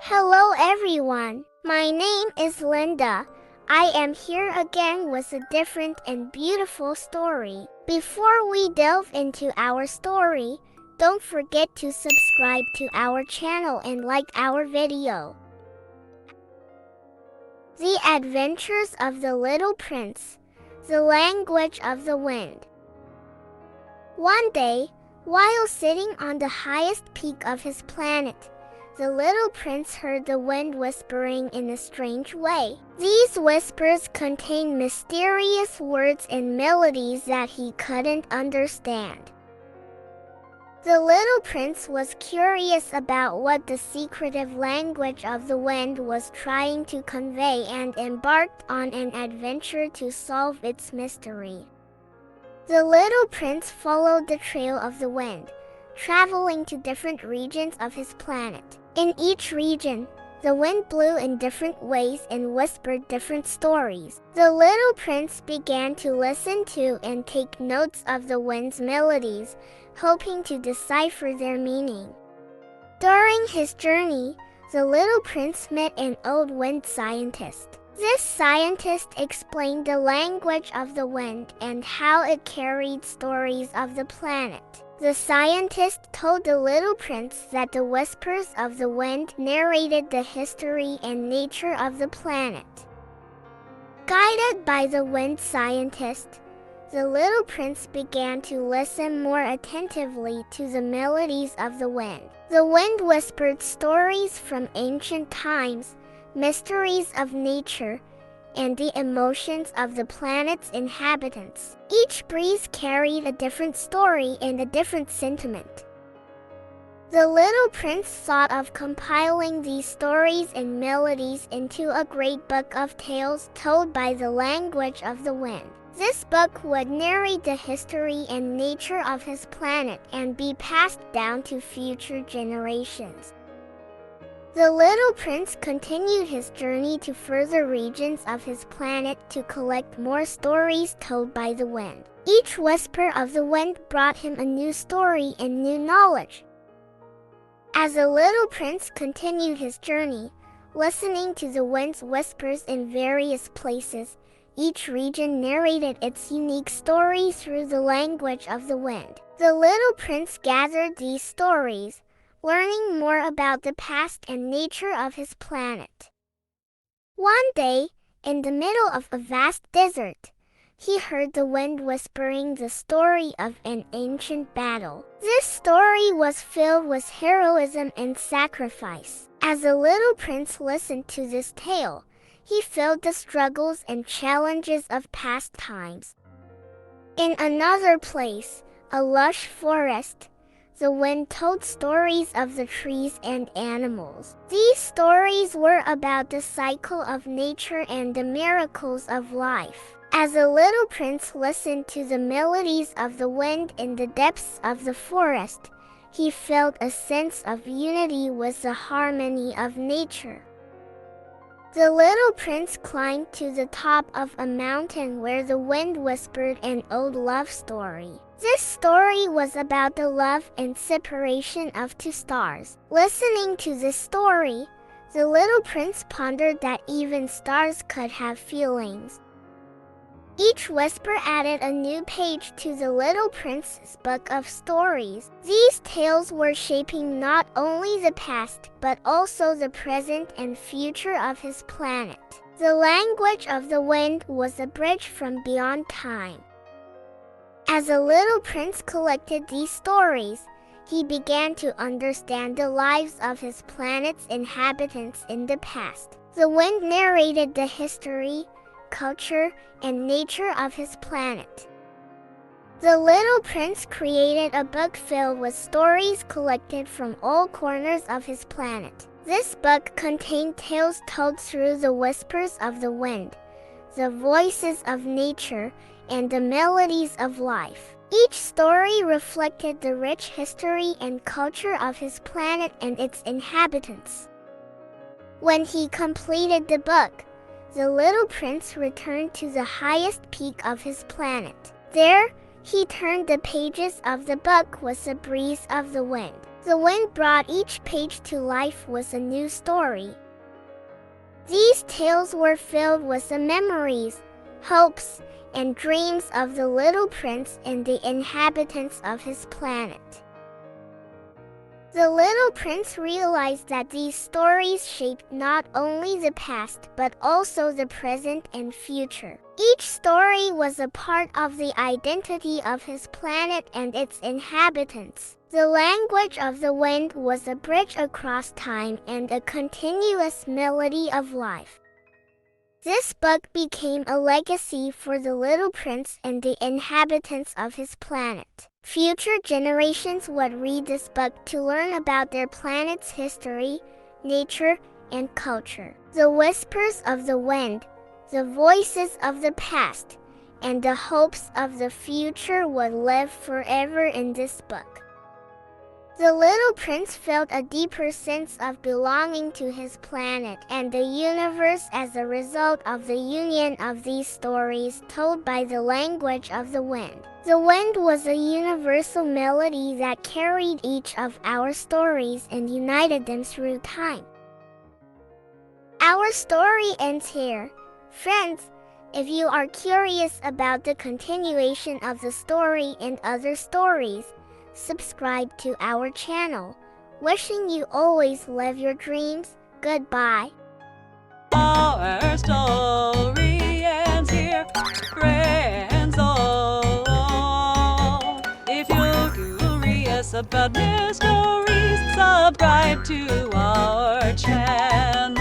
Hello everyone, my name is Linda. I am here again with a different and beautiful story. Before we delve into our story, don't forget to subscribe to our channel and like our video. The Adventures of the Little Prince, the Language of the Wind. One day, while sitting on the highest peak of his planet, the little prince heard the wind whispering in a strange way. These whispers contained mysterious words and melodies that he couldn't understand. The little prince was curious about what the secretive language of the wind was trying to convey and embarked on an adventure to solve its mystery. The little prince followed the trail of the wind, traveling to different regions of his planet. In each region, the wind blew in different ways and whispered different stories. The little prince began to listen to and take notes of the wind's melodies, hoping to decipher their meaning. During his journey, the little prince met an old wind scientist. This scientist explained the language of the wind and how it carried stories of the planet. The scientist told the little prince that the whispers of the wind narrated the history and nature of the planet. Guided by the wind scientist, the little prince began to listen more attentively to the melodies of the wind. The wind whispered stories from ancient times, mysteries of nature, and the emotions of the planet's inhabitants. Each breeze carried a different story and a different sentiment. The little prince thought of compiling these stories and melodies into a great book of tales told by the language of the wind. This book would narrate the history and nature of his planet and be passed down to future generations. The little prince continued his journey to further regions of his planet to collect more stories told by the wind. Each whisper of the wind brought him a new story and new knowledge. As the little prince continued his journey, listening to the wind's whispers in various places, each region narrated its unique story through the language of the wind. The little prince gathered these stories, learning more about the past and nature of his planet. One day, in the middle of a vast desert, he heard the wind whispering the story of an ancient battle. This story was filled with heroism and sacrifice. As the little prince listened to this tale, he felt the struggles and challenges of past times. In another place, a lush forest, the wind told stories of the trees and animals. These stories were about the cycle of nature and the miracles of life. As the little prince listened to the melodies of the wind in the depths of the forest, he felt a sense of unity with the harmony of nature. The little prince climbed to the top of a mountain where the wind whispered an old love story. This story was about the love and separation of two stars. Listening to this story, the little prince pondered that even stars could have feelings. Each whisper added a new page to the little prince's book of stories. These tales were shaping not only the past but also the present and future of his planet. The language of the wind was a bridge from beyond time. As the little prince collected these stories, he began to understand the lives of his planet's inhabitants in the past. The wind narrated the history, culture, and nature of his planet. The little prince created a book filled with stories collected from all corners of his planet. This book contained tales told through the whispers of the wind, the voices of nature, and the melodies of life. Each story reflected the rich history and culture of his planet and its inhabitants. When he completed the book, the little prince returned to the highest peak of his planet. There, he turned the pages of the book with the breeze of the wind. The wind brought each page to life with a new story. These tales were filled with the memories, hopes, and dreams of the little prince and the inhabitants of his planet. The little prince realized that these stories shaped not only the past but also the present and future. Each story was a part of the identity of his planet and its inhabitants. The language of the wind was a bridge across time and a continuous melody of life. This book became a legacy for the little prince and the inhabitants of his planet. Future generations would read this book to learn about their planet's history, nature, and culture. The whispers of the wind, the voices of the past, and the hopes of the future would live forever in this book. The little prince felt a deeper sense of belonging to his planet and the universe as a result of the union of these stories told by the language of the wind. The wind was a universal melody that carried each of our stories and united them through time. Our story ends here. Friends, if you are curious about the continuation of the story and other stories, subscribe to our channel. Wishing you always live your dreams. Goodbye. Our story ends here, friends all. If you're curious about mysteries, subscribe to our channel.